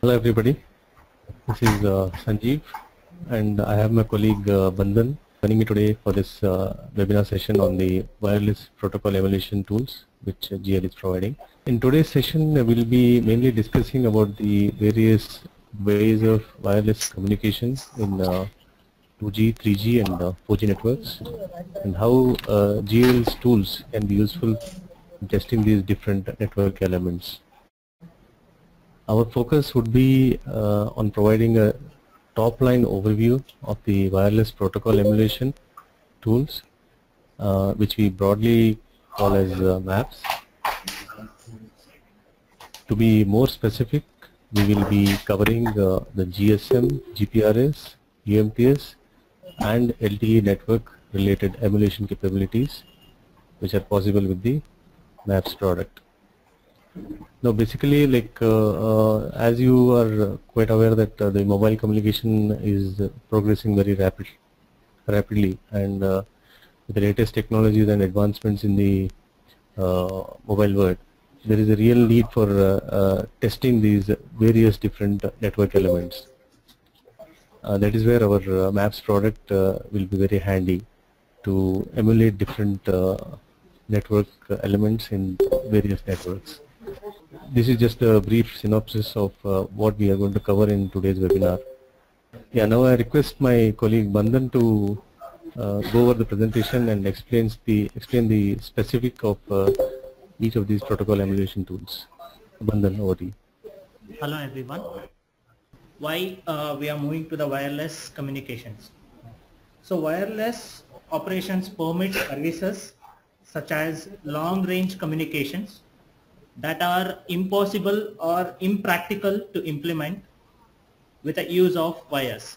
Hello everybody, this is Sanjeev and I have my colleague Bandhan joining me today for this webinar session on the wireless protocol emulation tools which GL is providing. In today's session we will be mainly discussing about the various ways of wireless communication in 2G, 3G and 4G networks and how GL's tools can be useful in testing these different network elements. Our focus would be on providing a top-line overview of the wireless protocol emulation tools, which we broadly call as MAPS. To be more specific, we will be covering the GSM, GPRS, UMTS, and LTE network-related emulation capabilities, which are possible with the MAPS product. Now basically, like as you are quite aware that the mobile communication is progressing very rapidly and with the latest technologies and advancements in the mobile world, there is a real need for testing these various different network elements. That is where our MAPS product will be very handy to emulate different network elements in various networks. This is just a brief synopsis of what we are going to cover in today's webinar. Yeah, now I request my colleague Bandhan to go over the presentation and explain the specific of each of these protocol emulation tools. Bandhan, over to you. Hello everyone. Why we are moving to the wireless communications? So wireless operations permit services such as long-range communications that are impossible or impractical to implement with the use of wires.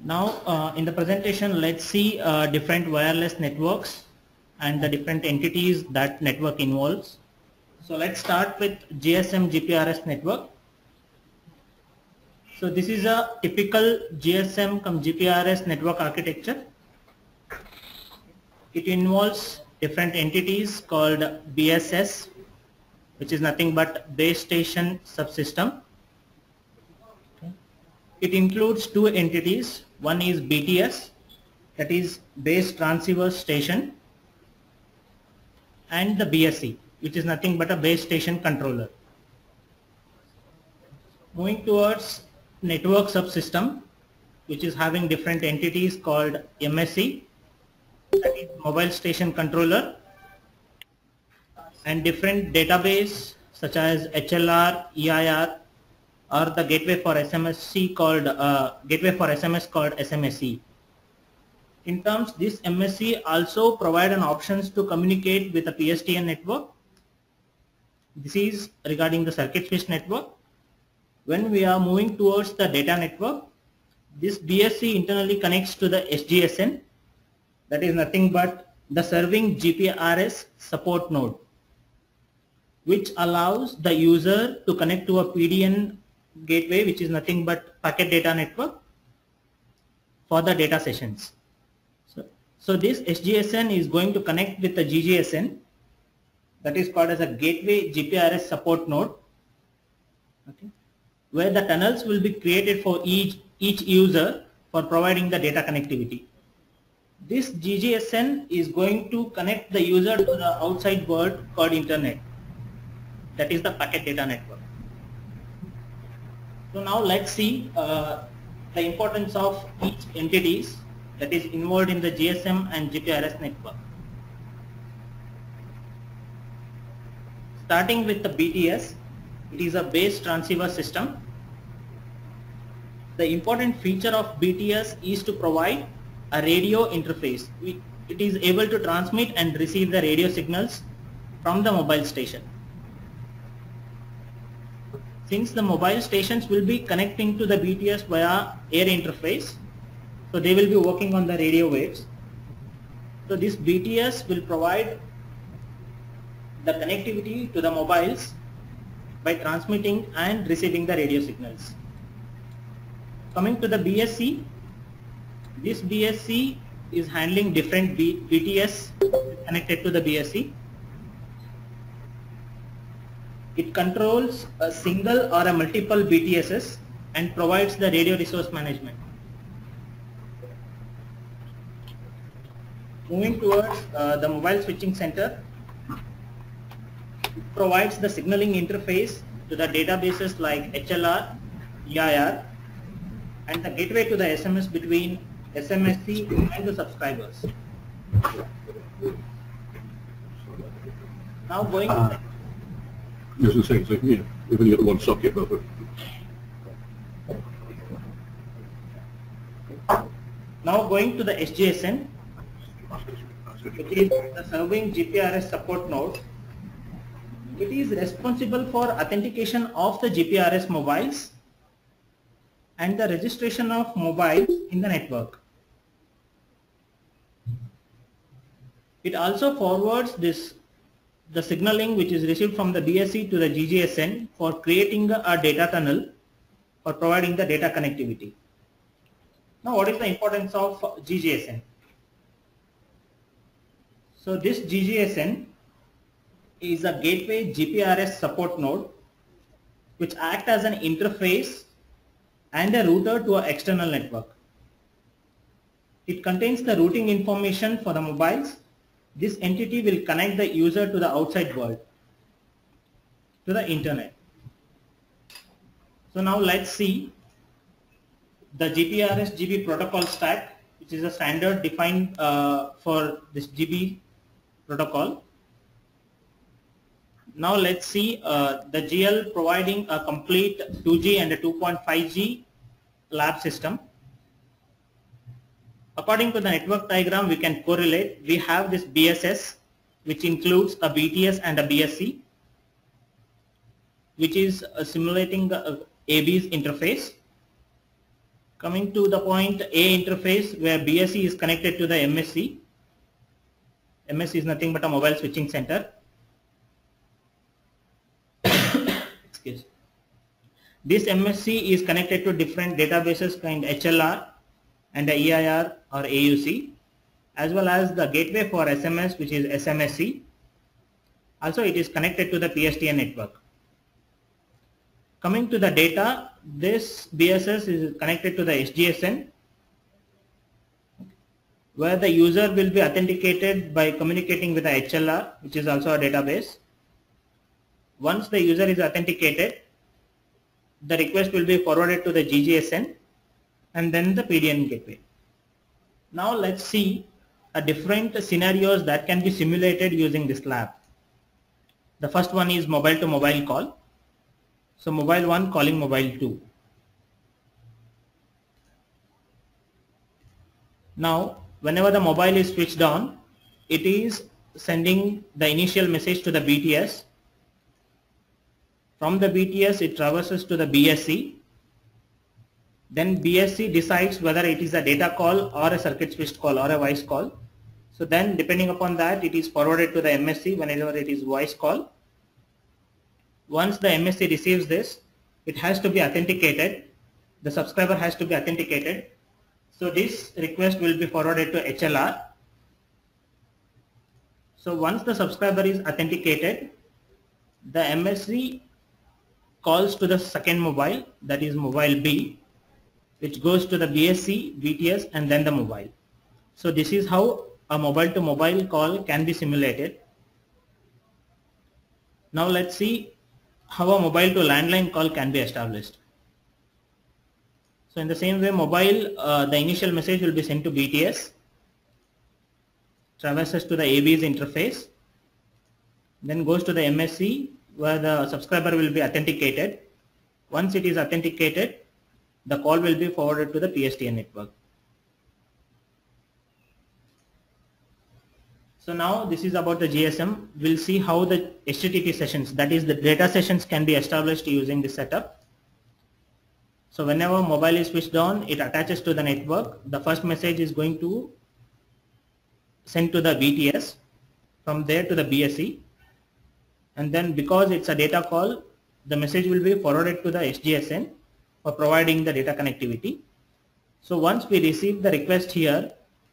Now in the presentation, let's see different wireless networks and the different entities that network involves. So let's start with GSM GPRS network. So this is a typical GSM cum GPRS network architecture. It involves different entities called BSS, which is nothing but base station subsystem. It includes two entities. One is BTS, that is base transceiver station, and the BSC, which is nothing but a base station controller. Moving towards network subsystem, which is having different entities called MSC, that is mobile station controller, and different database such as HLR, EIR, or the gateway for SMS called SMSE. In terms, this MSC also provide an options to communicate with the PSTN network. This is regarding the circuit switch network. When we are moving towards the data network, this BSC internally connects to the SGSN, that is nothing but the serving GPRS support node, which allows the user to connect to a PDN gateway, which is nothing but packet data network for the data sessions. So this SGSN is going to connect with the GGSN, that is called as a gateway GPRS support node, okay, where the tunnels will be created for each user for providing the data connectivity. This GGSN is going to connect the user to the outside world called internet, that is the packet data network. So now let's see the importance of each entities that is involved in the GSM and GPRS network. Starting with the BTS, it is a base transceiver system. The important feature of BTS is to provide a radio interface. It is able to transmit and receive the radio signals from the mobile station. Since the mobile stations will be connecting to the BTS via air interface, so they will be working on the radio waves. So this BTS will provide the connectivity to the mobiles by transmitting and receiving the radio signals. Coming to the BSC, this BSC is handling different BTS connected to the BSC. It controls a single or a multiple BTSs and provides the radio resource management. Moving towards the mobile switching center, it provides the signaling interface to the databases like HLR, EIR, and the gateway to the SMS between SMSC and the subscribers. Now going to Yes, the same thing, yeah. We've only got one socket buffer. Now going to the SGSN, which is the serving GPRS support node. It is responsible for authentication of the GPRS mobiles and the registration of mobiles in the network. It also forwards the signaling which is received from the BSC to the GGSN for creating a data tunnel for providing the data connectivity. Now what is the importance of GGSN? So this GGSN is a gateway GPRS support node which acts as an interface and a router to an external network. It contains the routing information for the mobiles. This entity will connect the user to the outside world, to the internet. So now let's see the GPRS GB protocol stack, which is a standard defined for this GB protocol. Now let's see the GL providing a complete 2G and a 2.5G lab system. According to the network diagram, we can correlate. We have this BSS, which includes a BTS and a BSC, which is simulating the AB's interface. Coming to the point A interface, where BSC is connected to the MSC. MSC is nothing but a mobile switching center. Excuse. This MSC is connected to different databases kind HLR and the EIR or AUC, as well as the gateway for SMS, which is SMSC. Also it is connected to the PSTN network. Coming to the data, this BSS is connected to the SGSN, where the user will be authenticated by communicating with the HLR, which is also a database. Once the user is authenticated, the request will be forwarded to the GGSN and then the PDN gateway. Now let's see a different scenarios that can be simulated using this lab. The first one is mobile to mobile call. So mobile 1 calling mobile 2. Now whenever the mobile is switched on, it is sending the initial message to the BTS. From the BTS it traverses to the BSC. Then BSC decides whether it is a data call or a circuit switched call or a voice call. So then depending upon that, it is forwarded to the MSC whenever it is voice call. Once the MSC receives this, it has to be authenticated. The subscriber has to be authenticated. So this request will be forwarded to HLR. So once the subscriber is authenticated, the MSC calls to the second mobile, that is mobile B, which goes to the BSC, BTS and then the mobile. So this is how a mobile to mobile call can be simulated. Now let's see how a mobile to landline call can be established. So in the same way, mobile, the initial message will be sent to BTS, traverses to the AB's interface, then goes to the MSC where the subscriber will be authenticated. Once it is authenticated, the call will be forwarded to the PSTN network. So now this is about the GSM. We'll see how the HTTP sessions, that is the data sessions, can be established using this setup. So whenever mobile is switched on, it attaches to the network. The first message is going to send to the BTS, from there to the BSC, and then because it's a data call, the message will be forwarded to the SGSN for providing the data connectivity. So once we receive the request here,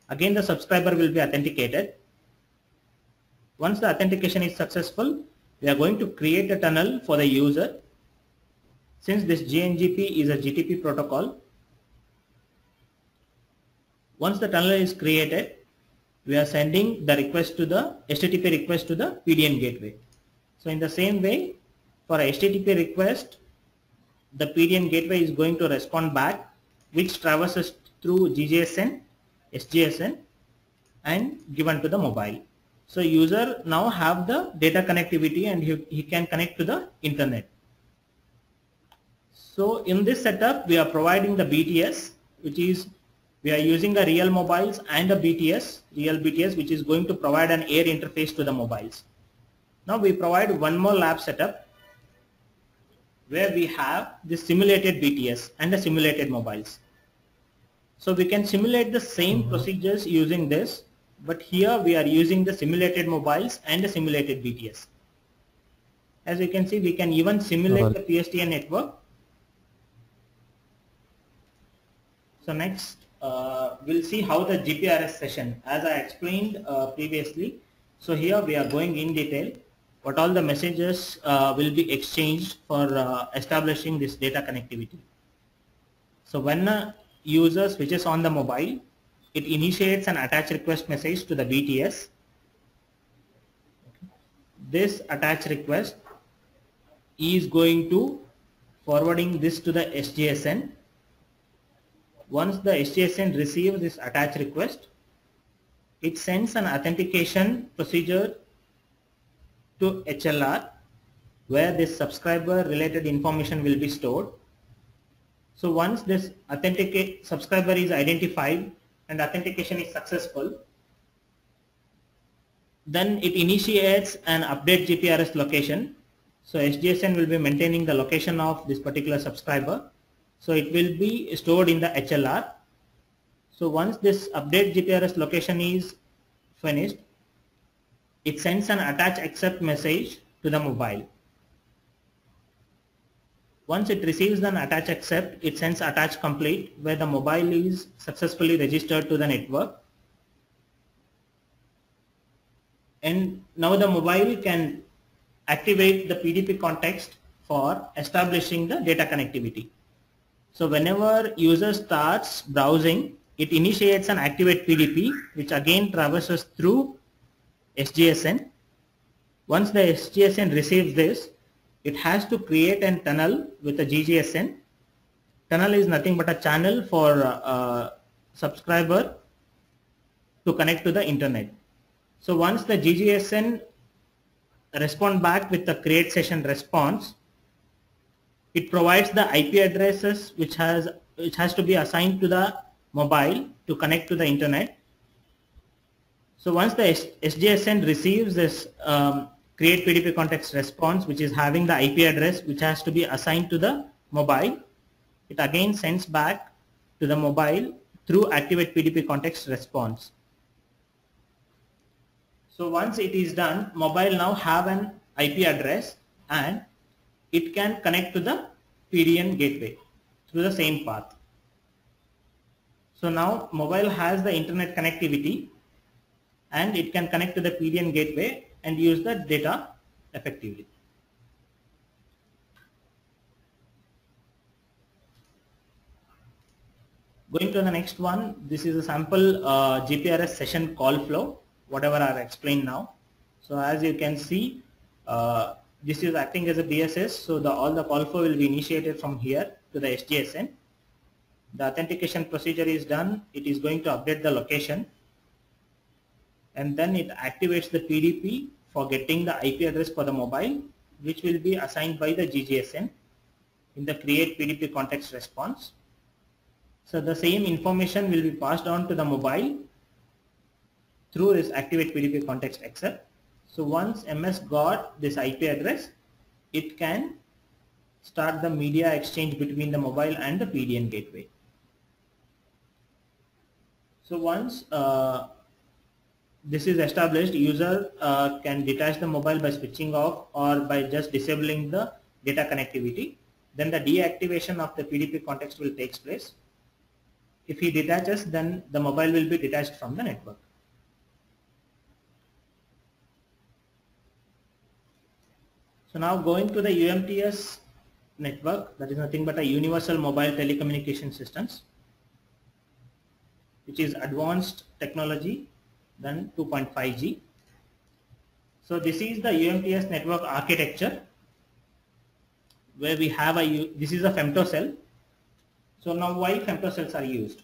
again the subscriber will be authenticated. Once the authentication is successful, we are going to create a tunnel for the user. Since this GNGP is a GTP protocol, once the tunnel is created, we are sending the request to the HTTP request to the PDN gateway. So in the same way, for a HTTP request, the PDN gateway is going to respond back, which traverses through GGSN, SGSN, and given to the mobile. So user now have the data connectivity and he can connect to the internet. So in this setup, we are providing the BTS, which is we are using a real mobiles and a BTS, real BTS, which is going to provide an air interface to the mobiles. Now we provide one more lab setup where we have the simulated BTS and the simulated mobiles. So we can simulate the same procedures using this, but here we are using the simulated mobiles and the simulated BTS. As you can see, we can even simulate the PSTN network. So next, we'll see how the GPRS session, as I explained previously. So here we are going in detail what all the messages will be exchanged for establishing this data connectivity. So when a user switches on the mobile, it initiates an attach request message to the BTS. This attach request is going to forwarding this to the SGSN. Once the SGSN receives this attach request, it sends an authentication procedure to HLR, where this subscriber related information will be stored. So once this subscriber is identified and authentication is successful, then it initiates an update GPRS location. So SGSN will be maintaining the location of this particular subscriber. So it will be stored in the HLR. So once this update GPRS location is finished, it sends an attach accept message to the mobile. Once it receives an attach accept, it sends attach complete, where the mobile is successfully registered to the network. And now the mobile can activate the PDP context for establishing the data connectivity. So whenever user starts browsing, it initiates an activate PDP, which again traverses through SGSN. Once the SGSN receives this, it has to create a tunnel with a GGSN. Tunnel is nothing but a channel for subscriber to connect to the internet. So once the GGSN respond back with the create session response, it provides the IP addresses which has to be assigned to the mobile to connect to the internet. So once the SGSN receives this create PDP context response, which is having the IP address which has to be assigned to the mobile, it again sends back to the mobile through activate PDP context response. So once it is done, mobile now have an IP address and it can connect to the PDN gateway through the same path. So now mobile has the internet connectivity and it can connect to the PDN gateway and use the data effectively. Going to the next one, this is a sample GPRS session call flow, whatever I have explained now. So as you can see, this is acting as a BSS, so all the call flow will be initiated from here to the SGSN. The authentication procedure is done, it is going to update the location, and then it activates the PDP for getting the IP address for the mobile, which will be assigned by the GGSN in the create PDP context response. So the same information will be passed on to the mobile through this activate PDP context accept. So once MS got this IP address, it can start the media exchange between the mobile and the PDN gateway. So once this is established, user can detach the mobile by switching off or by just disabling the data connectivity. Then the deactivation of the PDP context will take place. If he detaches, then the mobile will be detached from the network. So now going to the UMTS network, that is nothing but a universal mobile telecommunication systems, which is advanced technology than 2.5G. So this is the UMTS network architecture, where we have this is a femtocell. So now why femtocells are used?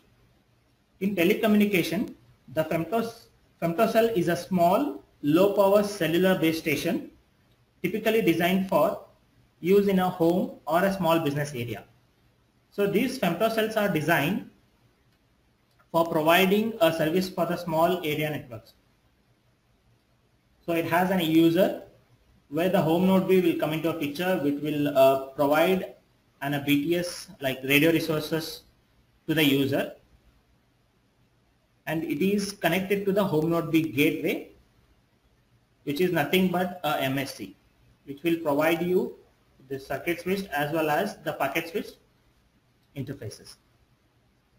In telecommunication, the femtocell is a small, low power cellular base station typically designed for use in a home or a small business area. So these femtocells are designed for providing a service for the small area networks. So it has a user where the home node B will come into a picture, which will provide a BTS like radio resources to the user, and it is connected to the home node B gateway, which is nothing but a MSC, which will provide you the circuit switch as well as the packet switch interfaces.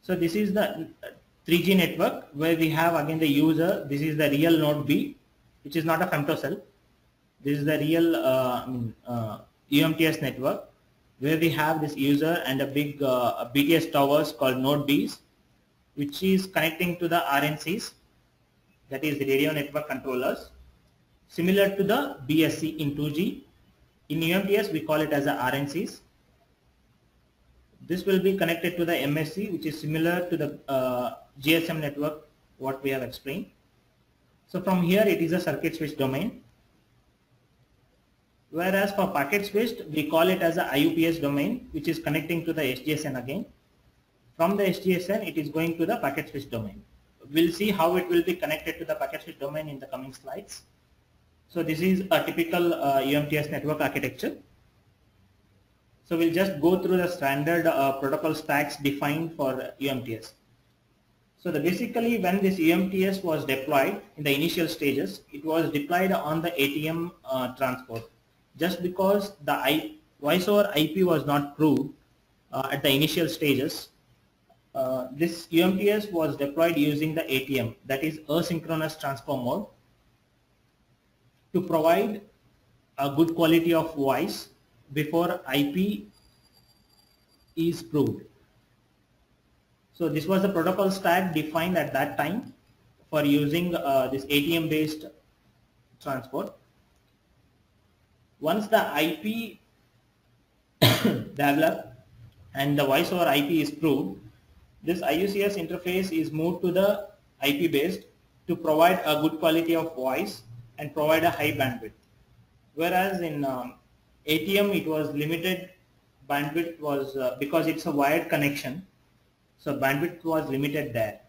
So this is the 3G network where we have again the user. This is the real node B, which is not a femtocell. This is the real UMTS network where we have this user and a big BTS towers called node Bs, which is connecting to the RNCs, that is the radio network controllers, similar to the BSC in 2G. In UMTS we call it as the RNCs. This will be connected to the MSC, which is similar to the GSM network what we have explained. So from here it is a circuit switch domain, whereas for packet switched we call it as a IUPS domain, which is connecting to the SGSN again. From the SGSN it is going to the packet switch domain. We'll see how it will be connected to the packet switch domain in the coming slides. So this is a typical UMTS network architecture. So we'll just go through the standard protocol stacks defined for UMTS. So basically when this UMTS was deployed in the initial stages, it was deployed on the ATM transport. Just because the voice over IP was not proved at the initial stages, this UMTS was deployed using the ATM, that is asynchronous transfer mode, to provide a good quality of voice before IP is proved. So this was the protocol stack defined at that time for using this ATM based transport. Once the IP developed and the voice over IP is proved, this IUCS interface is moved to the IP based to provide a good quality of voice and provide a high bandwidth. Whereas in ATM it was limited bandwidth, was because it's a wired connection, so bandwidth was limited there.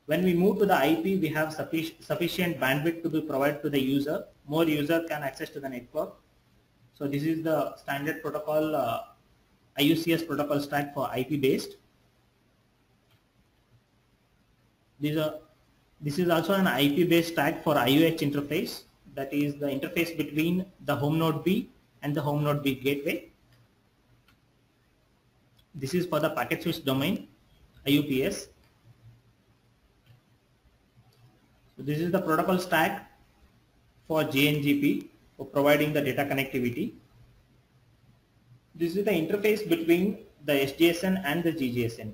When we move to the IP, we have sufficient bandwidth to be provided to the user. More user can access to the network. So this is the standard protocol IUCS protocol stack for IP based. This is also an IP based stack for IOH interface, that is the interface between the home node B and the home node B gateway. This is for the packet switch domain, IUPS. So this is the protocol stack for JNGP for providing the data connectivity. This is the interface between the SGSN and the GGSN.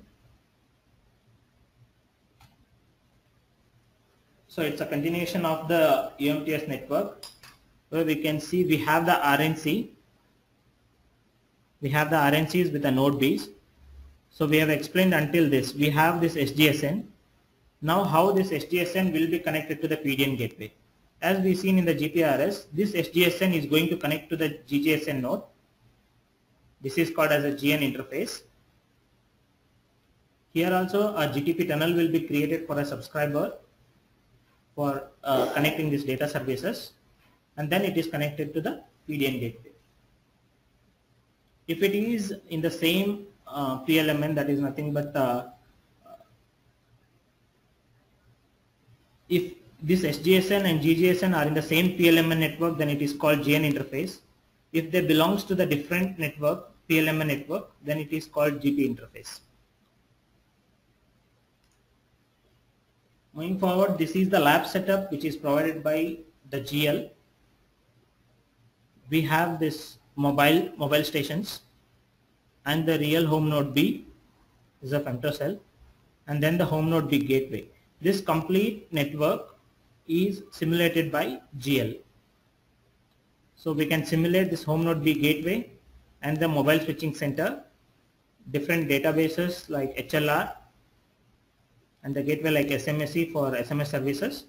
So it's a continuation of the UMTS network, where we can see we have the RNC. We have the RNCs with the node Bs. So we have explained until this. We have this SGSN. Now how this SGSN will be connected to the PDN gateway. As we seen in the GPRS, this SGSN is going to connect to the GGSN node. This is called as a GN interface. Here also a GTP tunnel will be created for a subscriber for connecting these data services, and then it is connected to the PDN gateway. If it is in the same PLMN, that is nothing but if this SGSN and GGSN are in the same PLMN network, then it is called GN interface. If they belongs to the different network, PLMN network, then it is called GP interface. Moving forward, this is the lab setup which is provided by the GL. we have this mobile stations, and the real home node B is a femtocell, and then the home node B gateway. This complete network is simulated by GL. So we can simulate this home node B gateway and the mobile switching center, different databases like HLR, and the gateway like SMSE for SMS services,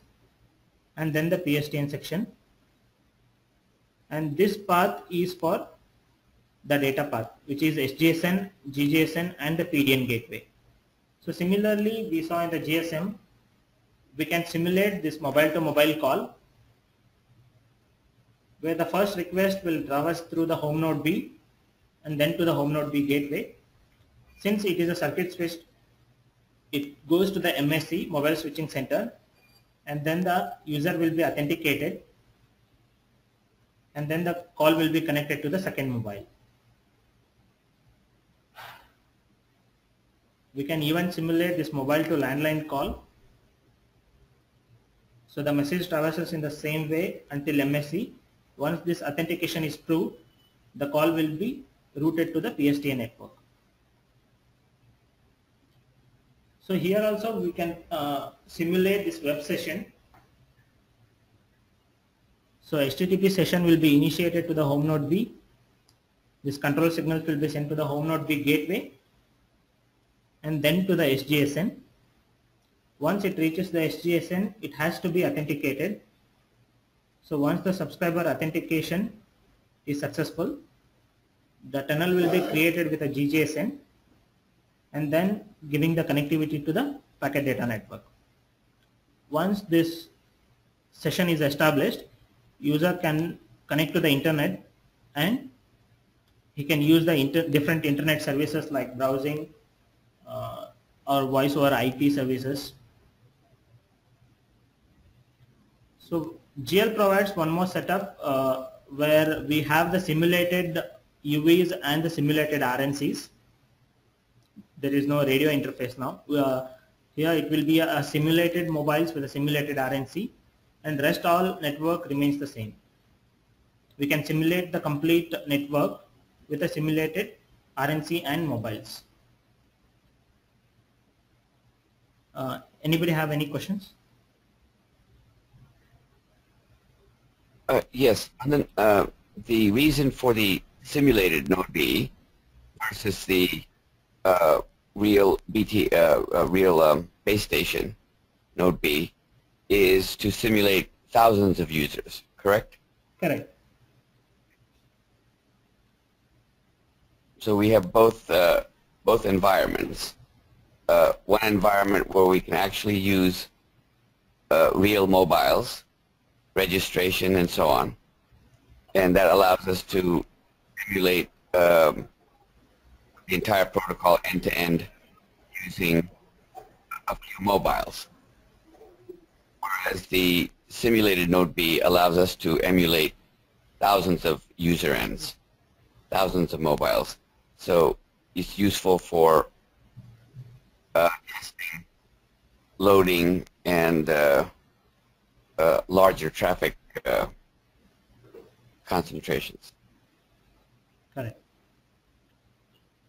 and then the PSTN section. And this path is for the data path, which is SGSN, GGSN, and the PDN gateway. So similarly, we saw in the GSM, we can simulate this mobile to mobile call, where the first request will traverse through the home node B and then to the home node B gateway. Since it is a circuit switch, it goes to the MSC, mobile switching center, and then the user will be authenticated, and then the call will be connected to the second mobile. We can even simulate this mobile to landline call. So the message traverses in the same way until MSC. Once this authentication is proved, the call will be routed to the PSTN network. So here also we can simulate this web session. So HTTP session will be initiated to the home node B. This control signals will be sent to the home node B gateway and then to the SGSN. Once it reaches the SGSN, it has to be authenticated. So once the subscriber authentication is successful, the tunnel will be created with a GGSN and then giving the connectivity to the packet data network. Once this session is established, user can connect to the internet and he can use the different internet services like browsing or voice over IP services. So GL provides one more setup where we have the simulated UVs and the simulated RNCs. There is no radio interface now. Here it will be a simulated mobiles with a simulated RNC, and rest all network remains the same. We can simulate the complete network with a simulated RNC and mobiles. Anybody have any questions? Yes, and then the reason for the simulated node B versus the real base station node B is to simulate thousands of users, correct? Correct. So we have both environments. One environment where we can actually use real mobiles, registration, and so on, and that allows us to simulate the entire protocol end-to-end using a few mobiles. Whereas the simulated node B allows us to emulate thousands of user ends, thousands of mobiles. So it's useful for testing, loading, and larger traffic concentrations. Correct.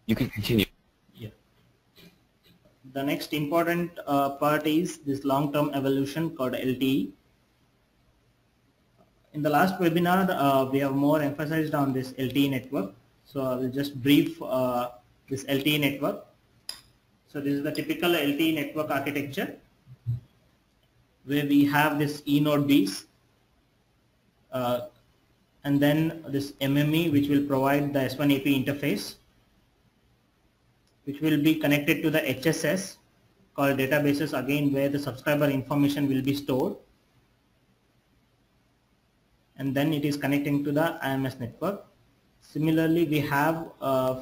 You can continue. Yeah. The next important part is this long-term evolution called LTE. In the last webinar, we have more emphasized on this LTE network. So I will just brief this LTE network. So this is the typical LTE network architecture, where we have this E node Bs, and then this MME, which will provide the S1 AP interface, which will be connected to the HSS called databases, again where the subscriber information will be stored, and then it is connecting to the IMS network. Similarly, we have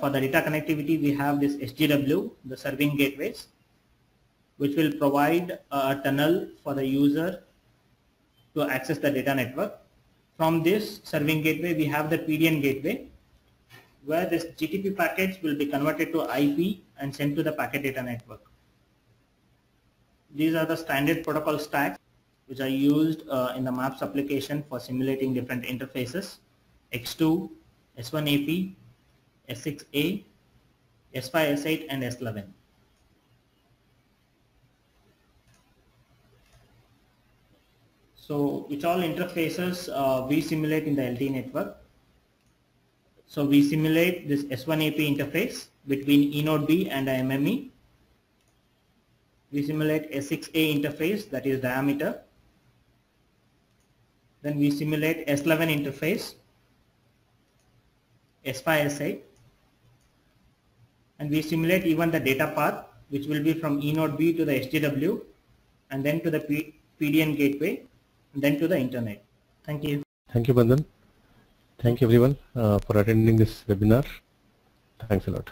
for the data connectivity, we have this SGW, the serving gateways, which will provide a tunnel for the user to access the data network. From this serving gateway, we have the PDN gateway, where this GTP packets will be converted to IP and sent to the packet data network. These are the standard protocol stacks which are used in the MAPS application for simulating different interfaces. X2, S1AP, S6A, S5, S8 and S11. So which all interfaces we simulate in the LTE network. So we simulate this S1AP interface between eNode B and MME. We simulate S6A interface, that is diameter. Then we simulate S11 interface, S5, S8. And we simulate even the data path, which will be from eNode B to the SGW and then to the PDN gateway and then to the internet. Thank you. Thank you, Bandhan. Thank you everyone for attending this webinar. Thanks a lot.